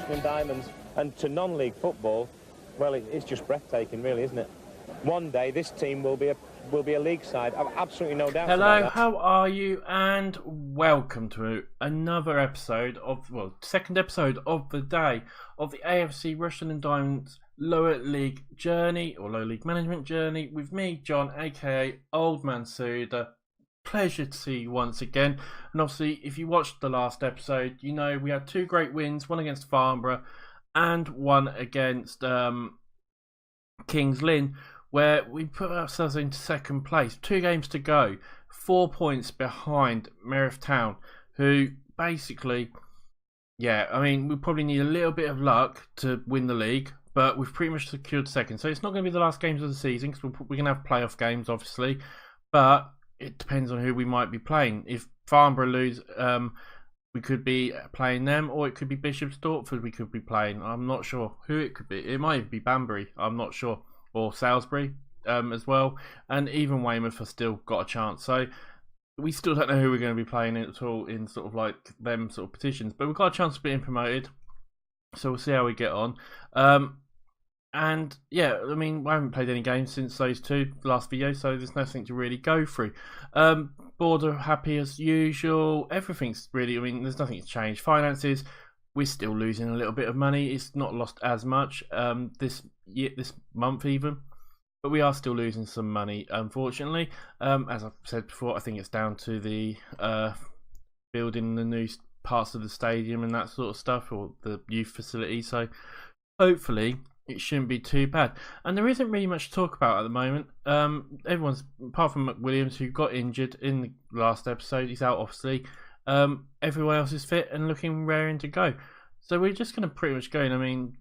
Rushden and Diamonds, and to non-league football, well, it's just breathtaking, really, isn't it? One day this team will be a league side. I've absolutely no doubt. Hello, how are you? And welcome to another episode of, well, second episode of the day of the AFC Rushden and Diamonds lower league journey, or lower league management journey, with me, John, aka Old Man Suda. Pleasure to see you once again. And obviously, if you watched the last episode, you know we had two great wins, one against Farnborough and one against Kings Lynn, where we put ourselves into second place. 2 games to go, 4 points behind Merith Town, who basically, yeah, I mean, we probably need a little bit of luck to win the league, but we've pretty much secured second. So it's not going to be the last games of the season, because we're going to have playoff games, obviously, but it depends on who we might be playing. If Farnborough lose, we could be playing them, or it could be Bishop Stortford we could be playing. I'm not sure who it could be. It might be Banbury, I'm not sure, or Salisbury as well, and even Weymouth have still got a chance. So we still don't know who we're going to be playing at all in sort of like them sort of petitions, but we've got a chance of being promoted, so we'll see how we get on. And yeah, I mean, I haven't played any games since those two last videos, so there's nothing to really go through. Board are happy as usual. Everything's really, I mean, there's nothing to change. Finances, we're still losing a little bit of money. It's not lost as much this month even, but we are still losing some money, unfortunately. As I've said before, I think it's down to the building the new parts of the stadium and that sort of stuff, or the youth facility. So hopefully it shouldn't be too bad. And there isn't really much to talk about at the moment. Everyone's, apart from McWilliams, who got injured in the last episode, he's out obviously. Everyone else is fit and looking raring to go. So we're just going to pretty much go in. I mean,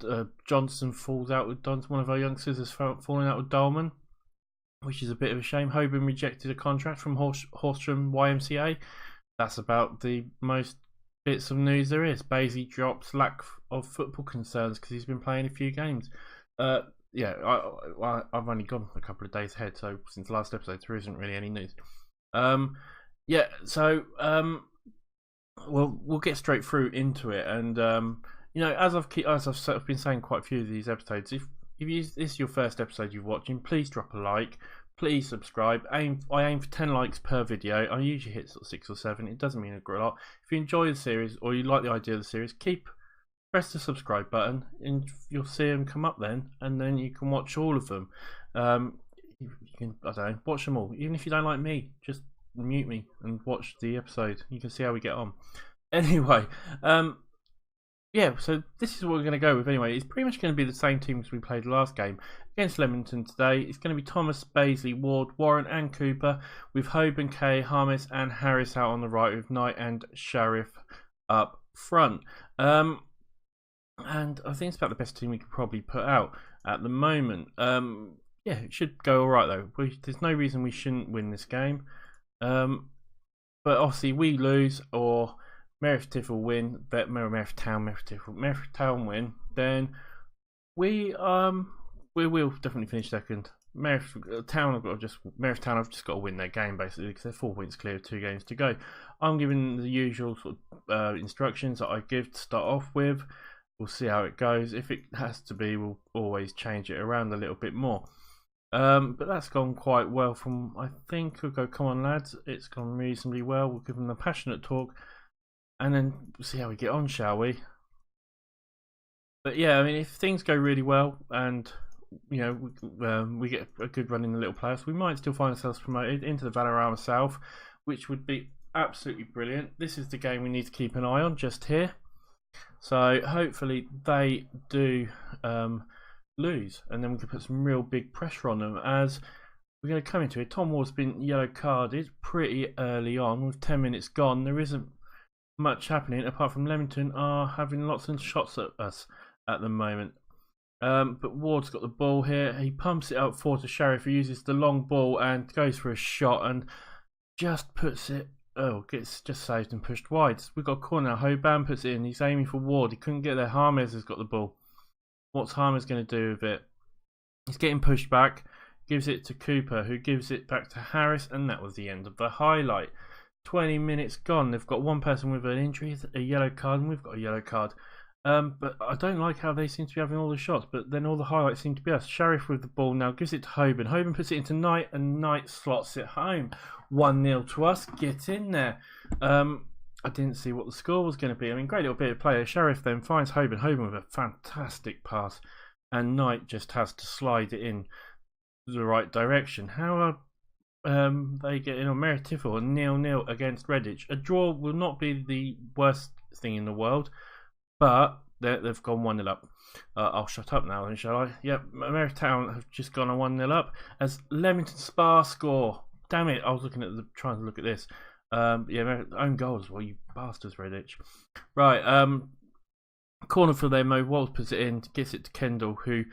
Johnson falls out with one of our youngsters has fallen out with Dolman, which is a bit of a shame. Hoban rejected a contract from Horsham YMCA. That's about the most bits of news there is. Basie drops lack of football concerns because he's been playing a few games. Yeah, I've only gone a couple of days ahead, so since the last episode there isn't really any news. Yeah, so we'll get straight through into it. And you know, as I've been saying quite a few of these episodes, if this is your first episode you're watching, please drop a like. Please subscribe. I aim for 10 likes per video. I usually hit sort of 6 or 7. It doesn't mean a lot. If you enjoy the series or you like the idea of the series, press the subscribe button and you'll see them come up then, and then you can watch all of them. You can, I don't know, watch them all. Even if you don't like me, just mute me and watch the episode. You can see how we get on. Anyway, yeah, so this is what we're going to go with anyway. It's pretty much going to be the same team as we played last game against Lemington today. It's going to be Thomas, Baisley, Ward, Warren and Cooper, with Hoban, Kay, Harmis and Harris out on the right, with Knight and Sheriff up front. And I think it's about the best team we could probably put out at the moment. Yeah, it should go alright though. There's no reason we shouldn't win this game. But obviously we lose, or Merith Town win, then we will definitely finish second. Merith Town have just got to win their game basically, because they're 4 points clear of 2 games to go. I'm giving the usual sort of instructions that I give to start off with. We'll see how it goes. If it has to be, we'll always change it around a little bit more. But that's gone quite well. From, I think we'll go, come on lads, it's gone reasonably well. We'll give them a passionate talk, and then we'll see how we get on, shall we? But yeah, I mean, if things go really well and you know we get a good run in the little playoffs, we might still find ourselves promoted into the Vanarama South, which would be absolutely brilliant. This is the game we need to keep an eye on just here. So hopefully they do lose, and then we can put some real big pressure on them, as we're going to come into it. Tom Ward's been yellow carded pretty early on with 10 minutes gone. There isn't much happening apart from Lemington are having lots of shots at us at the moment. But Ward's got the ball here. He pumps it up forward to Sheriff, who uses the long ball and goes for a shot and just puts it, gets just saved and pushed wide. We've got a corner now. Hoban puts it in. He's aiming for Ward. He couldn't get there. Harmes has got the ball. What's Harmes going to do with it? He's getting pushed back. Gives it to Cooper, who gives it back to Harris, and that was the end of the highlight. 20 minutes gone. They've got one person with an injury, a yellow card, and we've got a yellow card. But I don't like how they seem to be having all the shots, but then all the highlights seem to be us. Sheriff with the ball now, gives it to Hoban. Hoban puts it into Knight, and Knight slots it home. 1-0 to us. Get in there. I didn't see what the score was going to be. I mean, great little bit of play. Sheriff then finds Hoban. Hoban with a fantastic pass, and Knight just has to slide it in the right direction. How are they getting on? Meritival 0-0 against Redditch. A draw will not be the worst thing in the world, but they've gone 1-0 up. I'll shut up now, then, shall I? Yep, Meritown have just gone on 1-0 up as Lemington Spa score. Damn it! I was trying to look at this. Yeah, own goals. Well, you bastards, Redditch. Right, corner for them. Mo Waltz puts it in, gets it to Kendall, who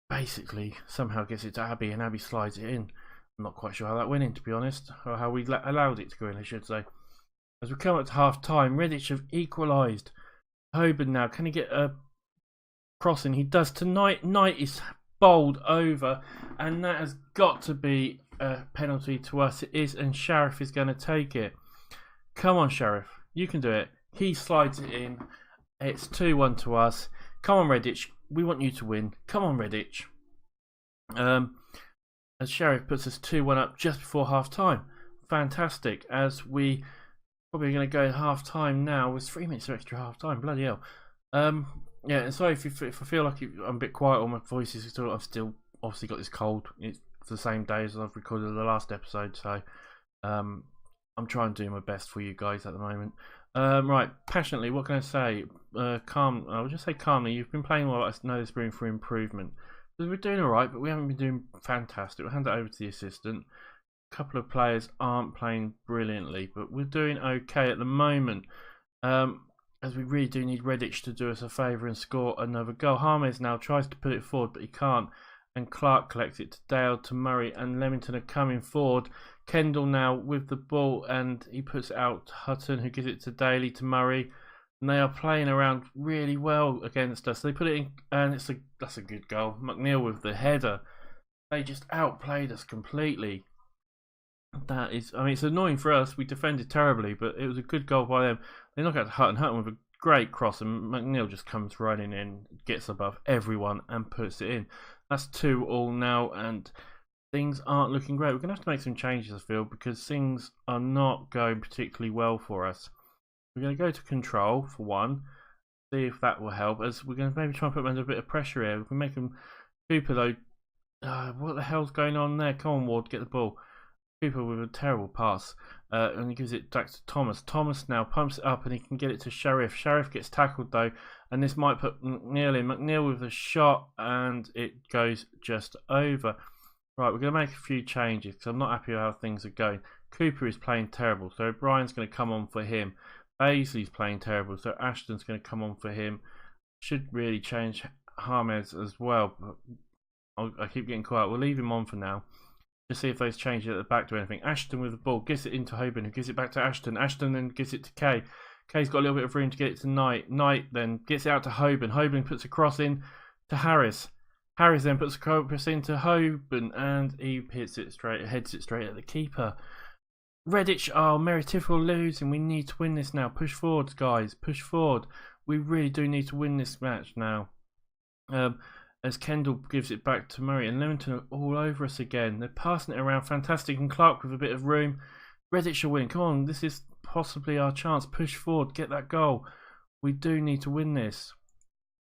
basically somehow gets it to Abby, and Abby slides it in. I'm not quite sure how that went in, to be honest, or how we allowed it to go in, I should say. As we come up to half time, Redditch have equalised. Hoban now, can he get a crossing? He does to Knight. Knight is bowled over, and that has got to be a penalty to us. It is, and Sheriff is going to take it. Come on, Sheriff, you can do it. He slides it in. It's 2-1 to us. Come on, Redditch, we want you to win. Come on, Redditch. As Sheriff puts us 2-1 up just before half time. Fantastic. As we probably going to go half time now with 3 minutes of extra half time. Bloody hell. Yeah, and sorry if I feel like I'm a bit quiet or my voice is still. I've still obviously got this cold. It's the same day as I've recorded the last episode, so I'm trying to do my best for you guys at the moment. Right, passionately, what can I say? Calm. I'll just say calmly. You've been playing well. I know there's room for improvement. We're doing all right, but we haven't been doing fantastic. We'll hand it over to the assistant. A couple of players aren't playing brilliantly, but we're doing okay at the moment. As we really do need Redditch to do us a favour and score another goal. Harmes now tries to put it forward, but he can't. And Clark collects it to Dale, to Murray, and Lemington are coming forward. Kendall now with the ball, and he puts it out to Hutton, who gives it to Daly, to Murray. And they are playing around really well against us. They put it in, and that's a good goal. McNeil with the header. They just outplayed us completely. That is, I mean, it's annoying for us. We defended terribly, but it was a good goal by them. They knock out to Hutton. Hutton with a great cross, and McNeil just comes running in, gets above everyone, and puts it in. That's 2-2 now, and things aren't looking great. We're going to have to make some changes, I feel, because things are not going particularly well for us. We're going to go to control for one, see if that will help. As we're going to maybe try and put them under a bit of pressure here. We can make them. Cooper though, what the hell's going on there? Come on, Ward, get the ball. Cooper with a terrible pass, and he gives it back to Thomas. Thomas now pumps it up, and he can get it to Sheriff. Sheriff gets tackled though, and this might put McNeil in. McNeil with a shot, and it goes just over. Right, we're going to make a few changes because I'm not happy with how things are going. Cooper is playing terrible, so Brian's going to come on for him. Paisley's playing terrible, so Ashton's going to come on for him. Should really change Harmes as well, but I keep getting quiet. We'll leave him on for now. Just see if those changes at the back do anything. Ashton with the ball, gives it into Hoban, who gives it back to Ashton. Ashton then gives it to Kay. Kay's got a little bit of room to get it to Knight. Knight then gets it out to Hoban. Hoban puts a cross in to Harris. Harris then puts a cross into Hoban, and he heads it straight at the keeper. Redditch are Meritival losing. We need to win this now. Push forward, guys. Push forward. We really do need to win this match now. As Kendall gives it back to Murray, and Lemington are all over us again. They're passing it around. Fantastic. And Clark with a bit of room. Redditch will win. Come on. This is possibly our chance. Push forward. Get that goal. We do need to win this.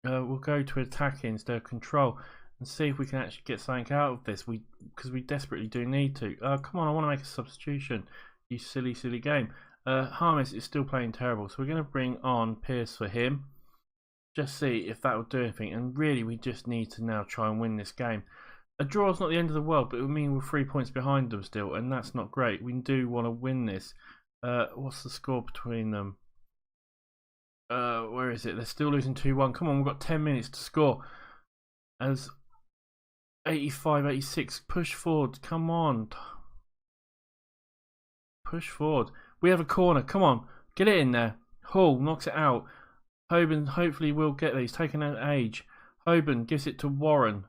We'll go to attacking instead of control and see if we can actually get something out of this. Because we desperately do need to. Come on, I want to make a substitution. You silly game. Harmes is still playing terrible, so we're going to bring on Pierce for him. Just see if that will do anything. And really, we just need to now try and win this game. A draw is not the end of the world, but it would mean we're 3 points behind them still, and that's not great. We do want to win this. What's the score between them? Where is it? They're still losing 2-1. Come on, we've got 10 minutes to score. As 85-86, push forward. Come on. Push forward. We have a corner. Come on. Get it in there. Hall knocks it out. Hoban hopefully will get there. He's taken an age. Hoban gives it to Warren.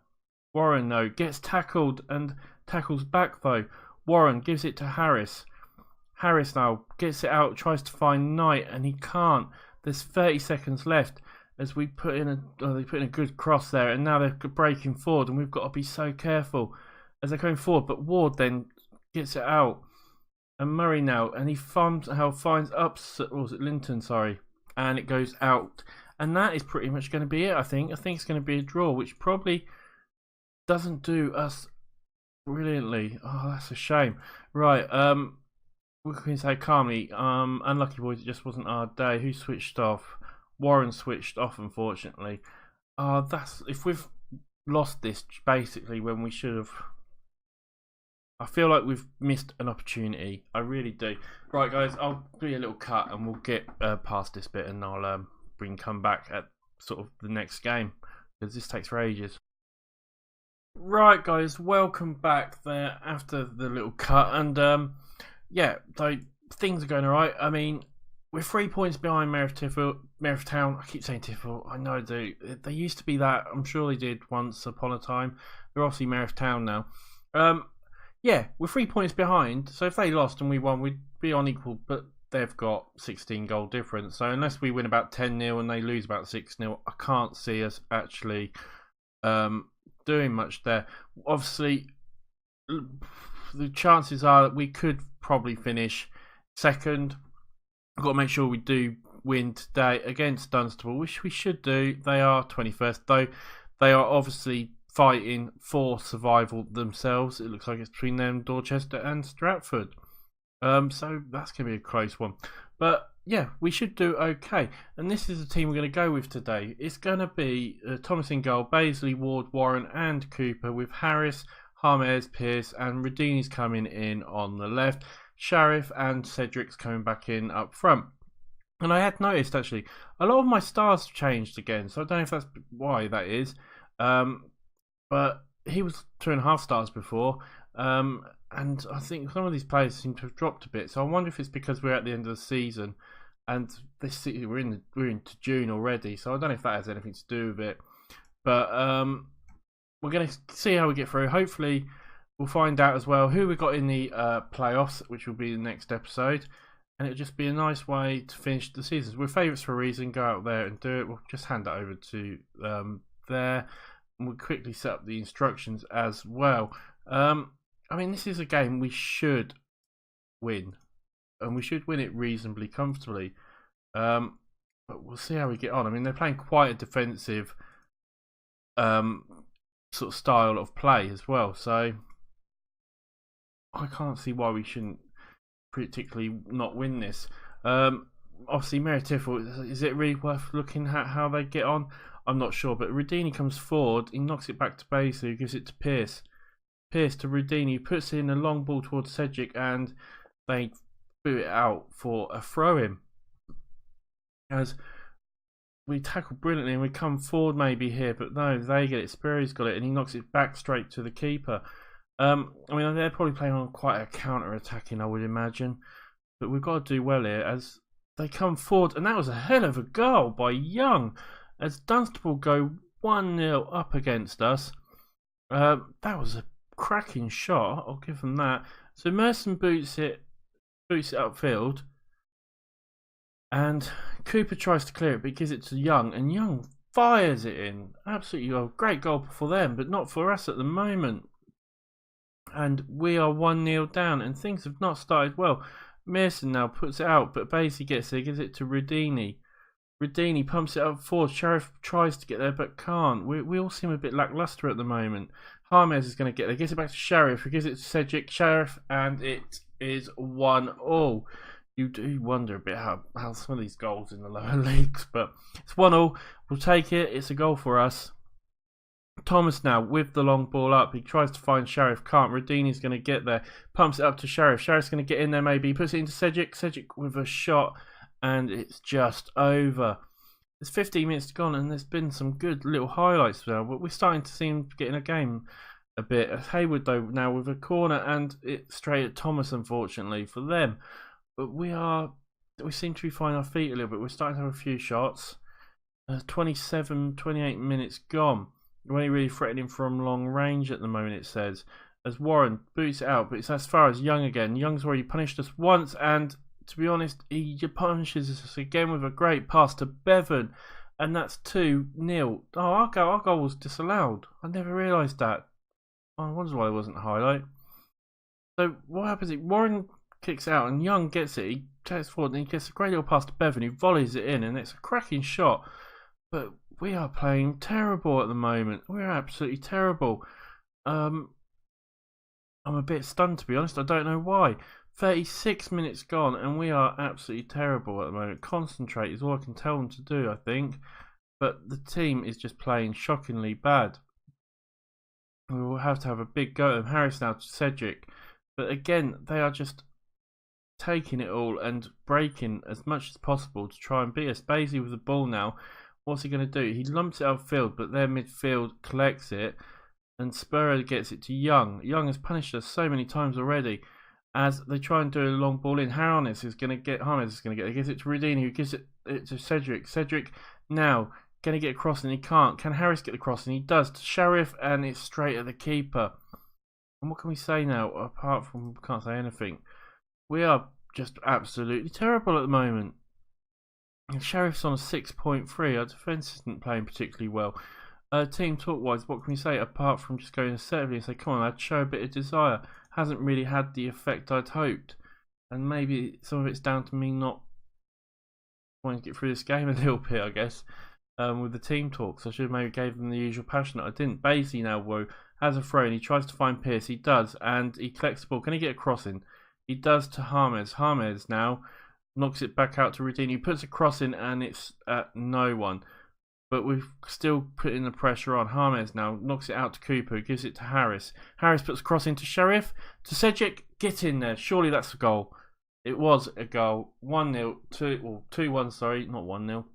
Warren, though, gets tackled and tackles back, though. Warren gives it to Harris. Harris now gets it out, tries to find Knight, and he can't. There's 30 seconds left. as we put in they put in a good cross there, and now they're breaking forward, and we've got to be so careful as they're going forward. But Ward then gets it out, and Murray now, and he somehow finds up, or was it Linton, sorry, and it goes out. And that is pretty much going to be it, I think. I think it's going to be a draw, which probably doesn't do us brilliantly. Oh, that's a shame. Right, we can say calmly, unlucky boys, it just wasn't our day. Who switched off? Warren switched off, unfortunately. That's, if we've lost this basically when we should have, I feel like we've missed an opportunity. I really do. Right, guys, I'll do a little cut and we'll get past this bit, and I'll come back at sort of the next game, because this takes for ages. Right, guys, welcome back there after the little cut, and yeah, so things are going alright. I mean, we're 3 points behind Merith Town. I keep saying Tiffle, I know I do. They used to be that. I'm sure they did once upon a time. They're obviously Merith Town now. Yeah, we're 3 points behind, so if they lost and we won, we'd be on equal, but they've got 16 goal difference. So unless we win about 10-0 and they lose about 6-0, I can't see us actually doing much there. Obviously, the chances are that we could probably finish second. We've got to make sure we do win today against Dunstable, which we should do. They are 21st, though. They are obviously fighting for survival themselves. It looks like it's between them, Dorchester and Stratford. So that's going to be a close one. But yeah, we should do okay. And this is the team we're going to go with today. It's going to be Thomas in goal, Baisley, Ward, Warren and Cooper, with Harris, Harmes, Pearce and Radini's coming in on the left. Sheriff and Cedric's coming back in up front. And I had noticed actually a lot of my stars changed again, so I don't know if that's why that is. But he was 2.5 stars before, and I think some of these players seem to have dropped a bit. So I wonder if it's because we're at the end of the season, and we're into June already. So I don't know if that has anything to do with it. But we're going to see how we get through. Hopefully, we'll find out as well who we got in the playoffs, which will be the next episode. And it'll just be a nice way to finish the season. We're favourites for a reason. Go out there and do it. We'll just hand that over to there. And we'll quickly set up the instructions as well. I mean, this is a game we should win. And we should win it reasonably comfortably. But we'll see how we get on. I mean, they're playing quite a defensive sort of style of play as well. So I can't see why we shouldn't particularly not win this. Obviously, Merith, is it really worth looking at how they get on? I'm not sure, but Rudini comes forward, he knocks it back to Basley, who gives it to Pearce. Pearce to Rudini, puts in a long ball towards Cedric, and they boot it out for a throw-in. As we tackle brilliantly and we come forward maybe here, but no, they get it. Sperry's got it, and he knocks it back straight to the keeper. I mean, they're probably playing on quite a counter-attacking, I would imagine. But we've got to do well here as they come forward. And that was a hell of a goal by Young. As Dunstable go 1-0 up against us. That was a cracking shot. I'll give them that. So Merson boots it upfield. And Cooper tries to clear it, but he gives it to Young. And Young fires it in. Absolutely a great goal for them, but not for us at the moment. And we are 1-0 down, and things have not started well. Merson now puts it out, but Basie gets there, gives it to Rudini. Rudini pumps it up forward. Sheriff tries to get there, but can't. We all seem a bit lacklustre at the moment. Harmes is going to get there, gives it back to Sheriff, who gives it to Cedric. Sheriff, and it is 1-1. You do wonder a bit how some of these goals in the lower leagues, but it's 1-1. We'll take it. It's a goal for us. Thomas now with the long ball up. He tries to find Sheriff, can't. Rudini's going to get there. Pumps it up to Sheriff. Sheriff's going to get in there maybe. He puts it into Cedric. Cedric with a shot, and it's just over. There's 15 minutes gone, and there's been some good little highlights now, but we're starting to seem to get in a game a bit. Hayward, though, now with a corner, and it's straight at Thomas, unfortunately, for them. But we seem to be finding our feet a little bit. We're starting to have a few shots. 28 minutes gone. We're only really threatening from long range at the moment, it says. As Warren boots it out, but it's as far as Young again. Young's already punished us once, and to be honest, he punishes us again with a great pass to Bevan. and that's 2-0. Oh, our goal was disallowed. I never realised that. I wonder why it wasn't a highlight. So what happens is Warren kicks out and Young gets it. He takes forward and he gets a great little pass to Bevan, who volleys it in, and it's a cracking shot. But we are playing terrible at the moment. We're absolutely terrible. I'm a bit stunned, to be honest. I don't know why. 36 minutes gone and we are absolutely terrible at the moment. Concentrate is all I can tell them to do, I think. But the team is just playing shockingly bad. We will have to have a big go at them. Harris now to Cedric. But again, they are just taking it all and breaking as much as possible to try and beat us. Basie with the ball now. What's he going to do? He lumps it outfield, but their midfield collects it. And Spurrier gets it to Young. Young has punished us so many times already. As they try and do a long ball in, Harness is going to get. He gives it to Rudini, who gives it to Cedric. Cedric now going to get across, and he can't. Can Harris get across? And he does to Sheriff, and it's straight at the keeper. And what can we say now? Apart from, we can't say anything. We are just absolutely terrible at the moment. And Sheriff's on a 6.3. Our defence isn't playing particularly well. Team talk-wise, what can we say apart from just going assertively and say, come on, I'd show a bit of desire. Hasn't really had the effect I'd hoped. And maybe some of it's down to me not wanting to get through this game a little bit, I guess, with the team talks. I should have maybe gave them the usual passion that I didn't. Basie now, has a throw and he tries to find Pierce. He does, and he collects the ball. Can he get a crossing? He does to Harmes. Harmes now knocks it back out to Rudini. He puts a cross in and it's at no one. But we've still putting the pressure on. Harmes now knocks it out to Cooper, gives it to Harris. Harris puts a cross into Sheriff. To Cedric, get in there. Surely that's a goal. It was a goal. 1-0, 2-1, sorry, not 1-0.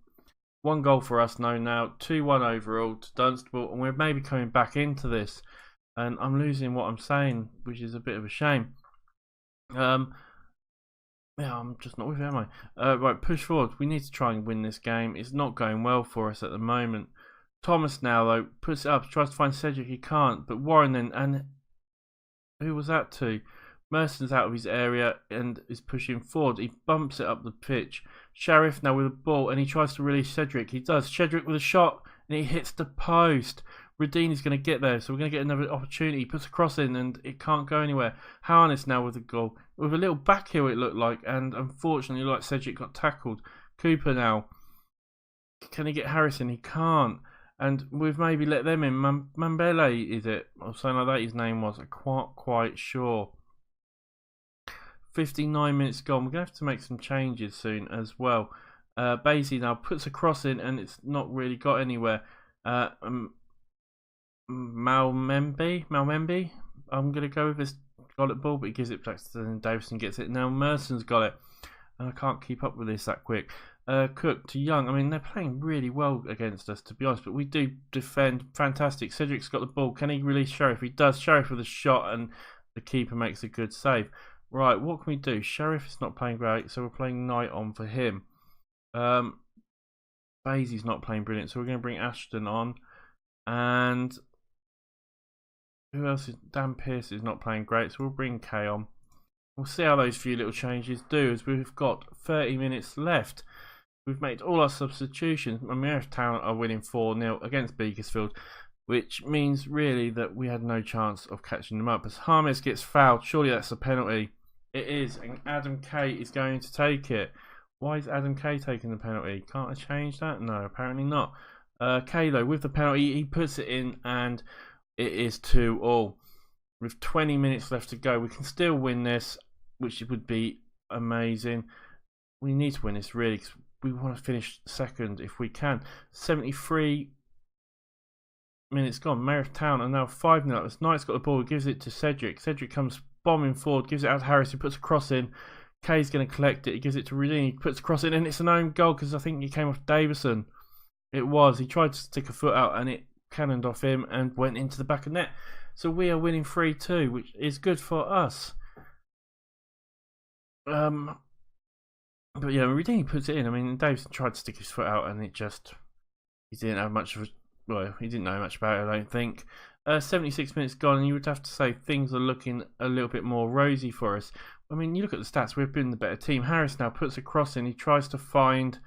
1 goal for us now. 2-1 overall to Dunstable. And we're maybe coming back into this. And I'm losing what I'm saying, which is a bit of a shame. Yeah, I'm just not with it, am I? Right, push forward. We need to try and win this game. It's not going well for us at the moment. Thomas now, though, puts it up, tries to find Cedric. He can't. But Warren then, and who was that to? Merson's out of his area and is pushing forward. He bumps it up the pitch. Sheriff now with the ball, and he tries to release Cedric. He does. Cedric with a shot, and he hits the post. Rudini's going to get there, so we're going to get another opportunity. He puts a cross in, and it can't go anywhere. Harness now with a goal. With a little back heel, it looked like, and unfortunately, like Cedric got tackled. Cooper now. Can he get Harrison? He can't. And we've maybe let them in. Mambele, is it? Or something like that his name was. I'm quite sure. 59 minutes gone. We're going to have to make some changes soon as well. Basie now puts a cross in, and it's not really got anywhere. Malmembe. I'm going to go with this. Got it ball, but he gives it back to Davison, gets it. Now Merson's got it, and I can't keep up with this that quick. Cook to Young. I mean, they're playing really well against us, to be honest, but we do defend fantastic. Cedric's got the ball. Can he release Sheriff? He does. Sheriff with a shot, and the keeper makes a good save. Right, what can we do? Sheriff is not playing great, so we're playing Knight on for him. Basie's not playing brilliant, so we're going to bring Ashton on. And who else is? Dan Pearce is not playing great, so we'll bring Kay on. We'll see how those few little changes do, as we've got 30 minutes left. We've made all our substitutions. Merith Town are winning 4-0 against Beaconsfield, which means really that we had no chance of catching them up. As Harmes gets fouled, surely that's a penalty. It is, and Adam Kay is going to take it. Why is Adam Kay taking the penalty? Can't I change that? No, apparently not. Kay, though, with the penalty, he puts it in, and it is 2-2. With 20 minutes left to go, we can still win this, which would be amazing. We need to win this, really, because we want to finish second if we can. 73 minutes gone. Merith Town are now 5-0. As Knight's got the ball, gives it to Cedric. Cedric comes bombing forward, gives it out to Harris, who puts a cross in. Kay's going to collect it. He gives it to Rudini. He puts a cross in, and it's an own goal because I think he came off Davison. It was. He tried to stick a foot out, and it cannoned off him and went into the back of net. So we are winning 3-2, which is good for us. But yeah, Rudini puts it in. I mean, Davison tried to stick his foot out, and it just, he didn't have much of a, well, he didn't know much about it, I don't think. 76 minutes gone, and you would have to say things are looking a little bit more rosy for us. I mean, you look at the stats, we've been the better team. Harris now puts a cross in. He tries to find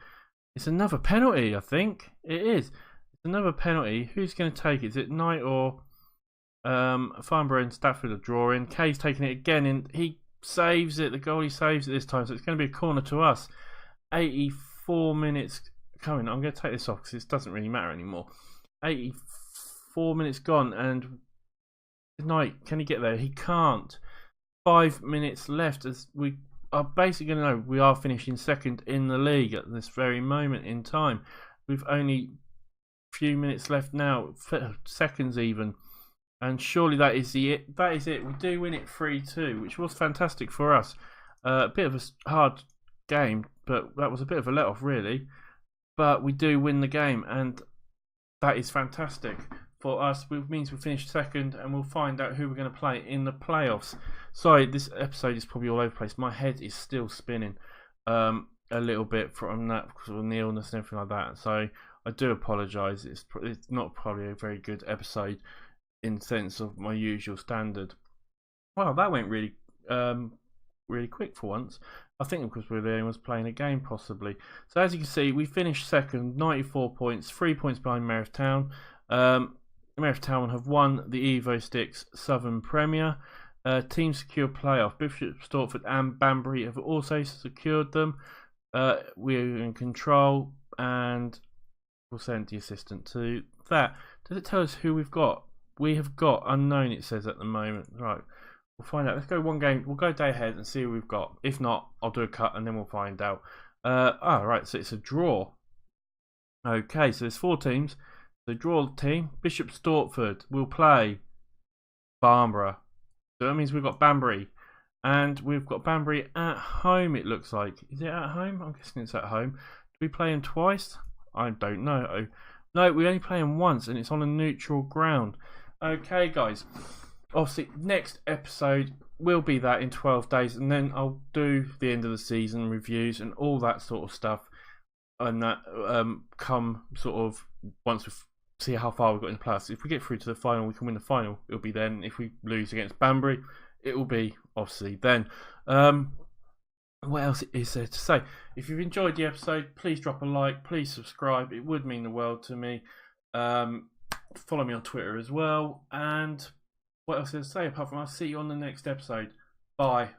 It's another penalty, I think. It is. It's another penalty. Who's going to take it? Is it Knight or Farnborough and Stafford are drawing? Kay's taking it again, and he saves it. The goalie saves it this time, so it's going to be a corner to us. 84 minutes coming. I'm going to take this off because it doesn't really matter anymore. 84 minutes gone, and Knight, can he get there? He can't. 5 minutes left as we are basically going to know we are finishing second in the league at this very moment in time. We've only a few minutes left now, seconds even, and surely that is it. That is it. We do win it 3-2, which was fantastic for us. A bit of a hard game, but that was a bit of a let-off really. But we do win the game, and that is fantastic for us. It means we finished second, and we'll find out who we're going to play in the playoffs. Sorry, this episode is probably all over the place. My head is still spinning a little bit from that because of the illness and everything like that. So I do apologise. It's not probably a very good episode in the sense of my usual standard. Well, that went really really quick for once. I think because we're the only ones playing a game possibly. So as you can see, we finished second, 94 points, 3 points behind Merith Town. Merith Town have won the Evo Stik's Southern Premier. Team secure playoff. Bishop Stortford and Banbury have also secured them. We're in control, and we'll send the assistant to that. Does it tell us who we've got? We have got unknown, it says at the moment. Right, we'll find out. Let's go one game. We'll go day ahead and see who we've got. If not, I'll do a cut and then we'll find out. Right, so it's a draw. Okay, so there's 4 teams. The draw team, Bishop Stortford will play Farnborough. So that means we've got Banbury. And we've got Banbury at home, it looks like. Is it at home? I'm guessing it's at home. Do we play them twice? I don't know. No, we only play them once, and it's on a neutral ground. Okay, guys. Obviously, next episode will be that in 12 days, and then I'll do the end of the season reviews and all that sort of stuff. And that come sort of once we see how far we've got in the playoffs. If we get through to the final, we can win the final. It'll be then. If we lose against Banbury, it will be obviously then. What else is there to say? If you've enjoyed the episode, please drop a like, please subscribe. It would mean the world to me. Follow me on Twitter as well. And what else is there to say apart from I'll see you on the next episode. Bye.